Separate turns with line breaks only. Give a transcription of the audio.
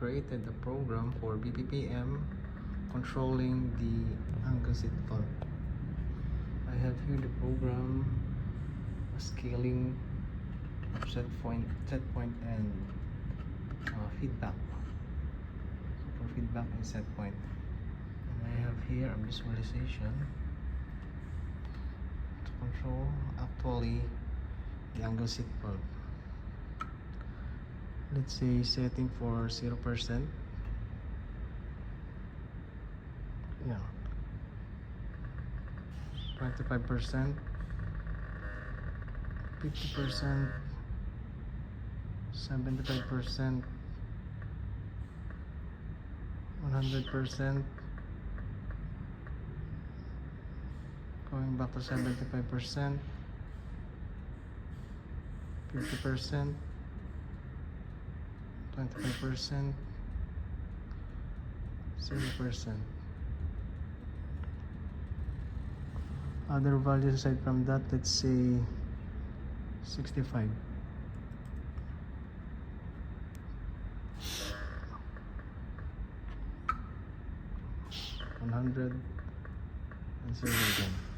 created a program for BPPM controlling the angle set valve. I have here the program scaling set point and feedback. So for feedback and set point, and I have here a visualization to control actually the angle set valve. Let's say setting for 0%. Yeah, 25%, 50%, 75%, 100%, going back to 75%, 50%, 25%, 0%. Other values aside from that, let's say 65. $100 and 0 again.